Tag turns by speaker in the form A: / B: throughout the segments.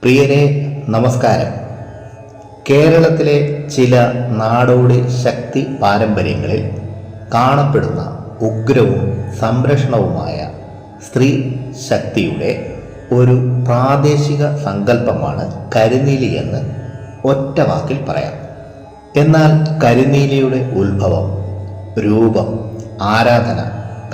A: പ്രിയരെ നമസ്കാരം. കേരളത്തിലെ ചില നാടോടി ശക്തി പാരമ്പര്യങ്ങളിൽ കാണപ്പെടുന്ന ഉഗ്രവും സംരക്ഷണവുമായ സ്ത്രീ ശക്തിയുടെ ഒരു പ്രാദേശിക സങ്കല്പമാണ് കരിനീലി എന്ന് ഒറ്റ വാക്കിൽ പറയാം. എന്നാൽ കരിനീലിയുടെ ഉത്ഭവം, രൂപം, ആരാധന,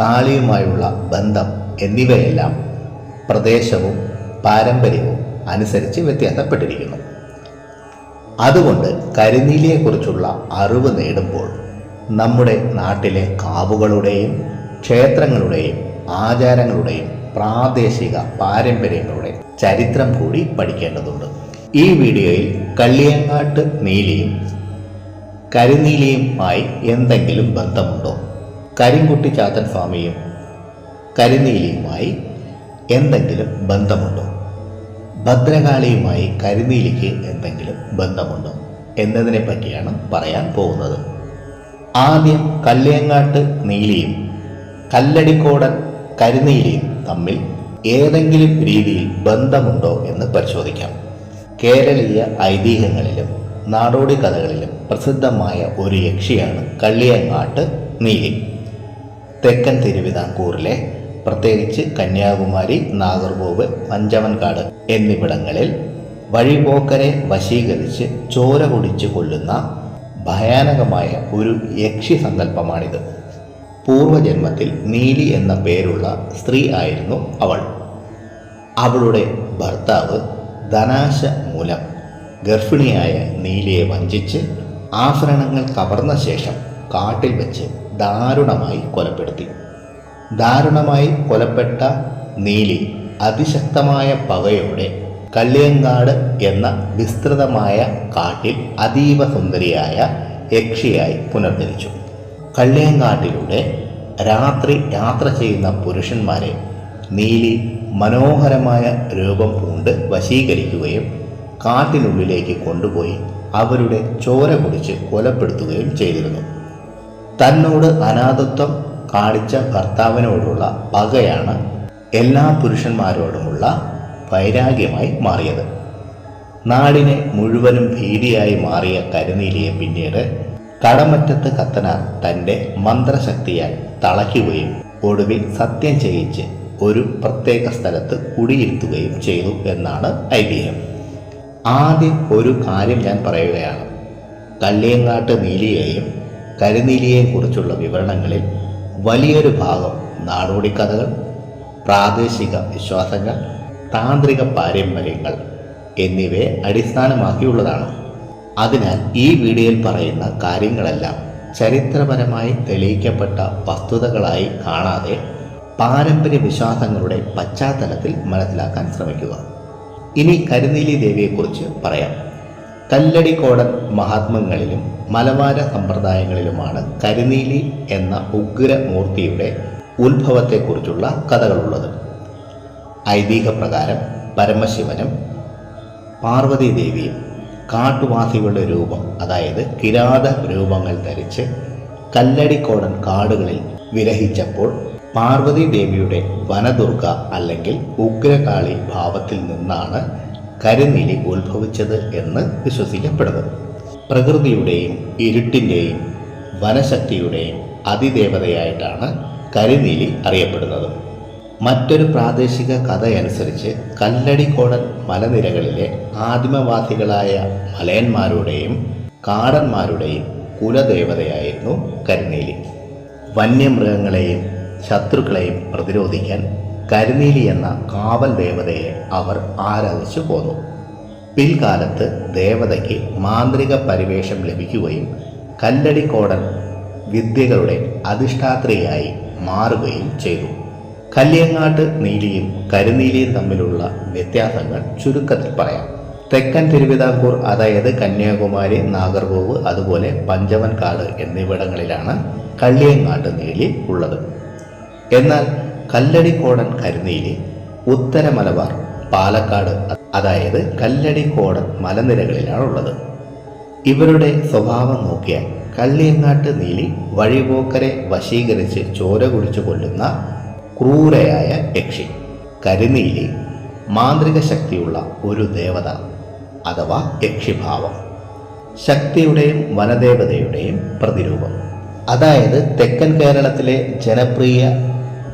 A: കാളിയുമായുള്ള ബന്ധം എന്നിവയെല്ലാം പ്രദേശവും പാരമ്പര്യവും അനുസരിച്ച് വ്യത്യാസപ്പെട്ടിരിക്കുന്നു. അതുകൊണ്ട് കരിനീലിയെക്കുറിച്ചുള്ള അറിവ് നേടുമ്പോൾ നമ്മുടെ നാട്ടിലെ കാവുകളുടെയും ക്ഷേത്രങ്ങളുടെയും ആചാരങ്ങളുടെയും പ്രാദേശിക പാരമ്പര്യങ്ങളുടെ ചരിത്രം കൂടി പഠിക്കേണ്ടതുണ്ട്. ഈ വീഡിയോയിൽ കള്ളിയങ്ങാട്ട് നീലിയും കരിനീലിയുമായി എന്തെങ്കിലും ബന്ധമുണ്ടോ, കരിങ്കുട്ടി ചാത്തൻ സ്വാമിയും കരിനീലിയുമായി എന്തെങ്കിലും ബന്ധമുണ്ടോ, ഭദ്രകാളിയുമായി കരിനീലിക്ക് എന്തെങ്കിലും ബന്ധമുണ്ടോ എന്നതിനെ പറ്റിയാണ് പറയാൻ പോകുന്നത്. ആദ്യം കള്ളിയങ്ങാട്ട് നീലിയും കല്ലടിക്കോടൻ കരിനീലിയും തമ്മിൽ ഏതെങ്കിലും രീതിയിൽ ബന്ധമുണ്ടോ എന്ന് പരിശോധിക്കാം. കേരളീയ ഐതിഹ്യങ്ങളിലും നാടോടി കഥകളിലും പ്രസിദ്ധമായ ഒരു യക്ഷിയാണ് കള്ളിയങ്ങാട്ട് നീലി. തെക്കൻ തിരുവിതാംകൂറിലെ പ്രത്യേകിച്ച് കന്യാകുമാരി, നാഗർകോവിൽ, പഞ്ചവൻകാട് എന്നിവിടങ്ങളിൽ വഴിപോക്കരെ വശീകരിച്ച് ചോര കുടിച്ച് കൊല്ലുന്ന ഭയാനകമായ ഒരു യക്ഷി സങ്കല്പമാണിത്. പൂർവജന്മത്തിൽ നീലി എന്ന പേരുള്ള സ്ത്രീ ആയിരുന്നു അവൾ. അവളുടെ ഭർത്താവ് ധനാശ മൂലം ഗർഭിണിയായ നീലിയെ വഞ്ചിച്ച് ആഭരണങ്ങൾ കവർന്ന ശേഷം കാട്ടിൽ വെച്ച് ദാരുണമായി കൊലപ്പെടുത്തി. ദാരുണമായി കൊലപ്പെട്ട നീലി അതിശക്തമായ പകയോടെ കള്ളിയങ്ങാട് എന്ന വിസ്തൃതമായ കാട്ടിൽ അതീവ സുന്ദരിയായ യക്ഷിയായി പുനർജനിച്ചു. കള്ളിയങ്ങാട്ടിലൂടെ രാത്രി യാത്ര ചെയ്യുന്ന പുരുഷന്മാരെ നീലി മനോഹരമായ രൂപം പൂണ്ട് വശീകരിക്കുകയും കാട്ടിനുള്ളിലേക്ക് കൊണ്ടുപോയി അവരുടെ ചോര കുടിച്ച് കൊലപ്പെടുത്തുകയും ചെയ്തിരുന്നു. തന്നോട് അനാഥത്വം കാണിച്ച ഭർത്താവിനോടുള്ള പകയാണ് എല്ലാ പുരുഷന്മാരോടുമുള്ള വൈരാഗ്യമായി മാറിയത്. നാടിനെ മുഴുവനും ഭീതിയായി മാറിയ കരിനീലിയെ പിന്നീട് കടമറ്റത്ത് കത്തനാർ തൻ്റെ മന്ത്രശക്തിയാൽ തളയ്ക്കുകയും ഒടുവിൽ സത്യം ചെയ്യിച്ച് ഒരു പ്രത്യേക സ്ഥലത്ത് കുടിയിരുത്തുകയും ചെയ്തു എന്നാണ് ഐതിഹ്യം. ആദ്യം ഒരു കാര്യം ഞാൻ പറയുകയാണ്. കള്ളിയങ്ങാട്ട് നീലിയെയും കരിനീലിയെയും കുറിച്ചുള്ള വിവരണങ്ങളിൽ വലിയൊരു ഭാഗം നാടോടി കഥകൾ, പ്രാദേശിക വിശ്വാസങ്ങൾ, താന്ത്രിക പാരമ്പര്യങ്ങൾ എന്നിവയെ അടിസ്ഥാനമാക്കിയുള്ളതാണ്. അതിനാൽ ഈ വീഡിയോയിൽ പറയുന്ന കാര്യങ്ങളെല്ലാം ചരിത്രപരമായി തെളിയിക്കപ്പെട്ട വസ്തുതകളായി കാണാതെ പാരമ്പര്യ വിശ്വാസങ്ങളുടെ പശ്ചാത്തലത്തിൽ മനസ്സിലാക്കാൻ ശ്രമിക്കുക. ഇനി കരിനീലി ദേവിയെക്കുറിച്ച് പറയാം. കല്ലടിക്കോടൻ മഹാത്മ്യങ്ങളിലും മലബാര സമ്പ്രദായങ്ങളിലുമാണ് കരിനീലി എന്ന ഉഗ്രമൂർത്തിയുടെ ഉത്ഭവത്തെക്കുറിച്ചുള്ള കഥകളുള്ളത്. ഐതിഹ്യപ്രകാരം പരമശിവനും പാർവതീദേവിയും കാട്ടുവാസികളുടെ രൂപം, അതായത് കിരാത രൂപങ്ങൾ ധരിച്ച് കല്ലടിക്കോടൻ കാടുകളിൽ വിരഹിച്ചപ്പോൾ പാർവതീദേവിയുടെ വനദുർഗ അല്ലെങ്കിൽ ഉഗ്രകാളി ഭാവത്തിൽ നിന്നാണ് കരിനീലി ഉത്ഭവിച്ചത് എന്ന് വിശ്വസിക്കപ്പെടുന്നു. പ്രകൃതിയുടെയും ഇരുട്ടിൻ്റെയും വനശക്തിയുടെയും അതിദേവതയായിട്ടാണ് കരിനീലി അറിയപ്പെടുന്നത്. മറ്റൊരു പ്രാദേശിക കഥയനുസരിച്ച് കല്ലടിക്കോടൻ മലനിരകളിലെ ആദിമവാസികളായ മലയന്മാരുടെയും കാടന്മാരുടെയും കുലദേവതയായിരുന്നു കരിനീലി. വന്യമൃഗങ്ങളെയും ശത്രുക്കളെയും പ്രതിരോധിക്കാൻ കരിനീലി എന്ന കാവൽ ദേവതയെ അവർ ആരാധിച്ചു പോന്നു. പിൽക്കാലത്ത് ദേവതയ്ക്ക് മാന്ത്രിക പരിവേഷം ലഭിക്കുകയും കല്ലടിക്കോടൻ വിദ്യകളുടെ അധിഷ്ഠാത്രിയായി മാറുകയും ചെയ്തു. കള്ളിയങ്ങാട്ട് നീലിയും കരിനീലിയും തമ്മിലുള്ള വ്യത്യാസങ്ങൾ ചുരുക്കത്തിൽ പറയാം. തെക്കൻ തിരുവിതാംകൂർ, അതായത് കന്യാകുമാരി, നാഗർകോവ്, അതുപോലെ പഞ്ചവൻകാട് എന്നിവിടങ്ങളിലാണ് കള്ളിയങ്ങാട്ട് നീലി ഉള്ളത്. എന്നാൽ കല്ലടിക്കോടൻ കരിനീലി ഉത്തര മലബാർ, പാലക്കാട്, അതായത് കല്ലടിക്കോടൻ മലനിരകളിലാണുള്ളത്. ഇവരുടെ സ്വഭാവം നോക്കിയാൽ കള്ളിയങ്ങാട്ട് നീലി വഴിപോക്കരെ വശീകരിച്ച് ചോര കുടിച്ചു കൊല്ലുന്ന ക്രൂരയായ യക്ഷി. കരിനീലി മാന്ത്രിക ശക്തിയുള്ള ഒരു ദേവത അഥവാ യക്ഷിഭാവം, ശക്തിയുടെയും വനദേവതയുടെയും പ്രതിരൂപം. അതായത് തെക്കൻ കേരളത്തിലെ ജനപ്രിയ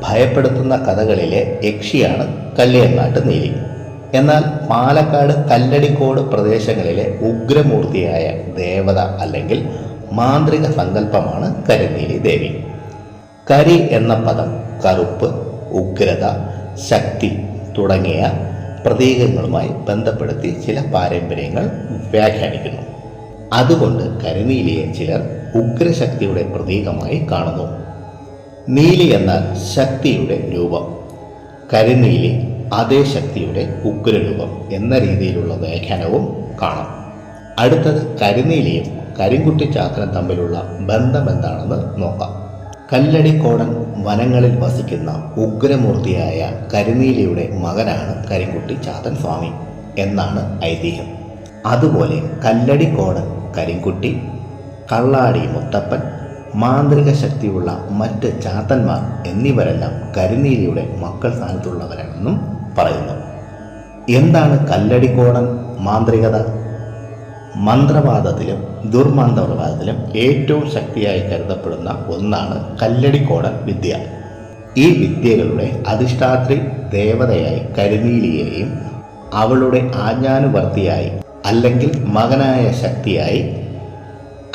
A: ഭയപ്പെടുത്തുന്ന കഥകളിലെ യക്ഷിയാണ് കള്ളിയങ്ങാട്ട് നീലി. എന്നാൽ പാലക്കാട് കല്ലടിക്കോട് പ്രദേശങ്ങളിലെ ഉഗ്രമൂർത്തിയായ ദേവത അല്ലെങ്കിൽ മാന്ത്രിക സങ്കല്പമാണ് കരിനീലി ദേവി. കരി എന്ന പദം കറുപ്പ്, ഉഗ്രത, ശക്തി തുടങ്ങിയ പ്രതീകങ്ങളുമായി ബന്ധപ്പെടുത്തി ചില പാരമ്പര്യങ്ങൾ വ്യാഖ്യാനിക്കുന്നു. അതുകൊണ്ട് കരിനീലിയെ ചിലർ ഉഗ്രശക്തിയുടെ പ്രതീകമായി കാണുന്നു. നീലി എന്നാൽ ശക്തിയുടെ രൂപം, കരിനീലി അതേ ശക്തിയുടെ ഉഗ്രരൂപം എന്ന രീതിയിലുള്ള വ്യാഖ്യാനവും കാണാം. അടുത്തത് കരിനീലിയും കരിങ്കുട്ടി ചാത്തനും തമ്മിലുള്ള ബന്ധം എന്താണെന്ന് നോക്കാം. കല്ലടിക്കോടൻ വനങ്ങളിൽ വസിക്കുന്ന ഉഗ്രമൂർത്തിയായ കരിനീലിയുടെ മകനാണ് കരിങ്കുട്ടി ചാത്തൻ സ്വാമി എന്നാണ് ഐതിഹ്യം. അതുപോലെ കല്ലടിക്കോടൻ കരിങ്കുട്ടി, കള്ളാടി മുത്തപ്പൻ, മാന്ത്രിക ശക്തിയുള്ള മറ്റ് ചാത്തന്മാർ എന്നിവരെല്ലാം കരിനീലിയുടെ മക്കൾ സ്ഥാനത്തുള്ളവരാണെന്നും പറയുന്നു. എന്താണ് കല്ലടിക്കോടൻ മാന്ത്രികത? മന്ത്രവാദത്തിലും ദുർമന്ത്രവാദത്തിലും ഏറ്റവും ശക്തിയായി കരുതപ്പെടുന്ന ഒന്നാണ് കല്ലടിക്കോടൻ വിദ്യ. ഈ വിദ്യകളുടെ അധിഷ്ഠാത്രി ദേവതയായി കരിനീലിയെയും അവളുടെ ആജ്ഞാനുവർത്തിയായി അല്ലെങ്കിൽ മകനായ ശക്തിയായി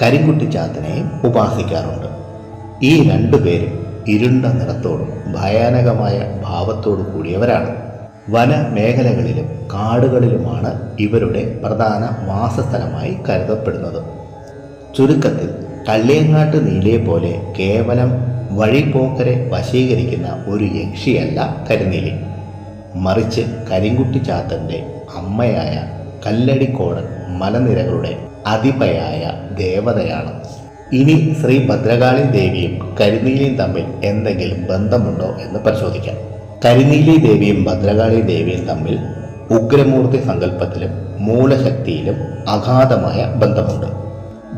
A: കരിങ്കുട്ടിച്ചാത്തനെയും ഉപാസിക്കാറുണ്ട്. ഈ രണ്ടുപേരും ഇരുണ്ട നിറത്തോടും ഭയാനകമായ ഭാവത്തോടു കൂടിയവരാണ്. വനമേഖലകളിലും കാടുകളിലുമാണ് ഇവരുടെ പ്രധാന വാസസ്ഥലമായി കരുതപ്പെടുന്നത്. ചുരുക്കത്തിൽ കള്ളിയങ്ങാട്ട് നീലിയെ പോലെ കേവലം വഴിപോക്കരെ വശീകരിക്കുന്ന ഒരു യക്ഷിയല്ല കരിനീലി, മറിച്ച് കരിങ്കുട്ടിച്ചാത്തൻ്റെ അമ്മയായ കല്ലടിക്കോടൻ മലനിരകളുടെ അധിപയായ ദേവതയാണ്. ഇനി ശ്രീ ഭദ്രകാളി ദേവിയും കരിനീലിയും തമ്മിൽ എന്തെങ്കിലും ബന്ധമുണ്ടോ എന്ന് പരിശോധിക്കാം. കരിനീലി ദേവിയും ഭദ്രകാളി ദേവിയും തമ്മിൽ ഉഗ്രമൂർത്തി സങ്കല്പത്തിലും മൂലശക്തിയിലും അഗാധമായ ബന്ധമുണ്ട്.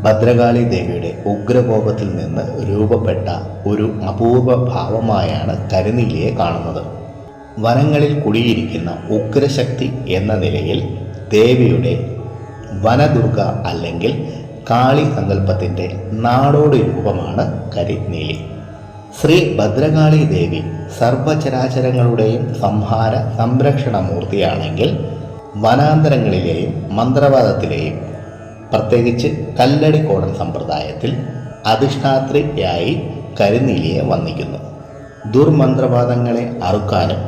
A: ഭദ്രകാളി ദേവിയുടെ ഉഗ്രകോപത്തിൽ നിന്ന് രൂപപ്പെട്ട ഒരു അപൂർവ ഭാവമായാണ് കരിനീലിയെ കാണുന്നത്. വനങ്ങളിൽ കുടിയിരിക്കുന്ന ഉഗ്രശക്തി എന്ന നിലയിൽ ദേവിയുടെ വനദുർഗ അല്ലെങ്കിൽ കാളി സങ്കല്പത്തിൻ്റെ നാടോടി രൂപമാണ് കരിനീലി. ശ്രീ ഭദ്രകാളി ദേവി സർവചരാചരങ്ങളുടെയും സംഹാര സംരക്ഷണ മൂർത്തിയാണെങ്കിൽ വനാന്തരങ്ങളിലെയും മന്ത്രവാദത്തിലെയും പ്രത്യേകിച്ച് കല്ലടിക്കോടൻ സമ്പ്രദായത്തിൽ അധിഷ്ഠാത്രിയായി കരിനീലിയെ വന്ദിക്കുന്നു. ദുർമന്ത്രവാദങ്ങളെ അറുക്കാനും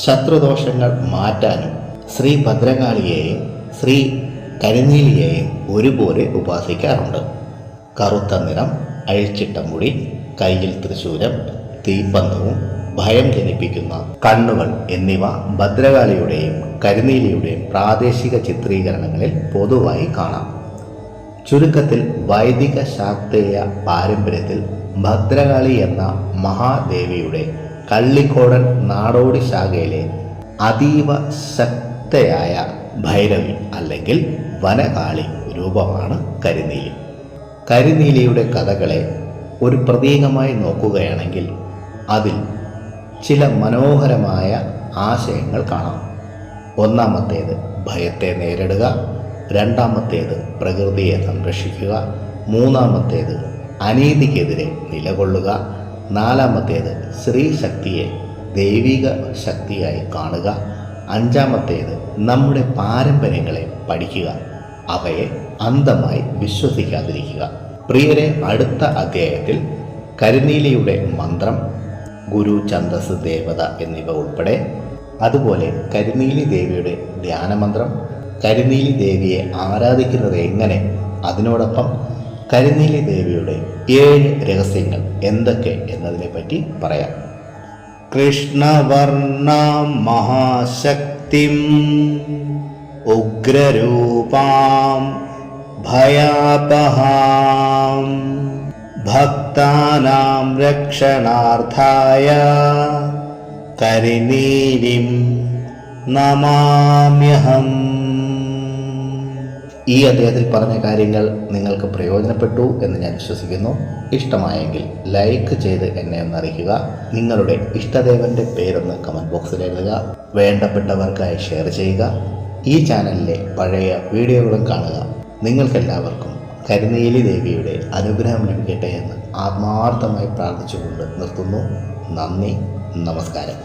A: ശത്രുദോഷങ്ങൾ മാറ്റാനും ശ്രീ ഭദ്രകാളിയെയും ശ്രീ കരിനീലിയെയും ഒരുപോലെ ഉപാസിക്കാറുണ്ട്. കറുത്ത നിറം, അഴിച്ചിട്ട മുടി, കയ്യിൽ തൃശൂലം, തീപ്പന്തവും ഭയം ജനിപ്പിക്കുന്ന കണ്ണുകൾ എന്നിവ ഭദ്രകാളിയുടെയും കരിനീലിയുടെയും പ്രാദേശിക ചിത്രീകരണങ്ങളിൽ പൊതുവായി കാണാം. ചുരുക്കത്തിൽ വൈദിക ശാക്തേയ പാരമ്പര്യത്തിൽ ഭദ്രകാളി എന്ന മഹാദേവിയുടെ കള്ളിക്കോടൻ നാടോടി ശാഖയിലെ അതീവ ശക്തയായ ഭൈരവി അല്ലെങ്കിൽ വനകാളി രൂപമാണ് കരിനീലി. കരിനീലിയുടെ കഥകളെ ഒരു പ്രതീകമായി നോക്കുകയാണെങ്കിൽ അതിൽ ചില മനോഹരമായ ആശയങ്ങൾ കാണാം. ഒന്നാമത്തേത് ഭയത്തെ നേരിടുക, രണ്ടാമത്തേത് പ്രകൃതിയെ സംരക്ഷിക്കുക, മൂന്നാമത്തേത് അനീതിക്കെതിരെ നിലകൊള്ളുക, നാലാമത്തേത് സ്ത്രീശക്തിയെ ദൈവിക ശക്തിയായി കാണുക, അഞ്ചാമത്തേത് നമ്മുടെ പാരമ്പര്യങ്ങളെ പഠിക്കുക, അവയെ അന്ധമായി വിശ്വസിക്കാതിരിക്കുക. പ്രിയരെ, അടുത്ത അധ്യായത്തിൽ കരിനീലിയുടെ മന്ത്രം, ഗുരു, ഛന്ദസ്, ദേവത എന്നിവ ഉൾപ്പെടെ, അതുപോലെ കരിനീലി ദേവിയുടെ ധ്യാനമന്ത്രം, കരിനീലി ദേവിയെ ആരാധിക്കുന്നത് എങ്ങനെ, അതിനോടൊപ്പം കരിനീലി ദേവിയുടെ 7 രഹസ്യങ്ങൾ എന്തൊക്കെ എന്നതിനെപ്പറ്റി പറയാം. കൃഷ്ണവർണ്ണാം മഹാശക്തിം ഉഗ്രരൂപാം ഭയാപഹാം ഭക്താനാം രക്ഷണാർത്ഥായ കരിനീലിം നമാമ്യഹം. ഈ അദ്ദേഹത്തിൽ പറഞ്ഞ കാര്യങ്ങൾ നിങ്ങൾക്ക് പ്രയോജനപ്പെട്ടു എന്ന് ഞാൻ വിശ്വസിക്കുന്നു. ഇഷ്ടമായെങ്കിൽ ലൈക്ക് ചെയ്ത് എന്നെ ഒന്ന് അറിയിക്കുക. നിങ്ങളുടെ ഇഷ്ടദേവൻ്റെ പേരൊന്ന് കമൻറ്റ് ബോക്സിൽ എഴുതുക. വേണ്ടപ്പെട്ടവർക്കായി ഷെയർ ചെയ്യുക. ഈ ചാനലിലെ പഴയ വീഡിയോകളും കാണുക. നിങ്ങൾക്കെല്ലാവർക്കും കരുനീലി ദേവിയുടെ അനുഗ്രഹം ലഭിക്കട്ടെ എന്ന് ആത്മാർത്ഥമായി പ്രാർത്ഥിച്ചുകൊണ്ട് നിർത്തുന്നു. നന്ദി, നമസ്കാരം.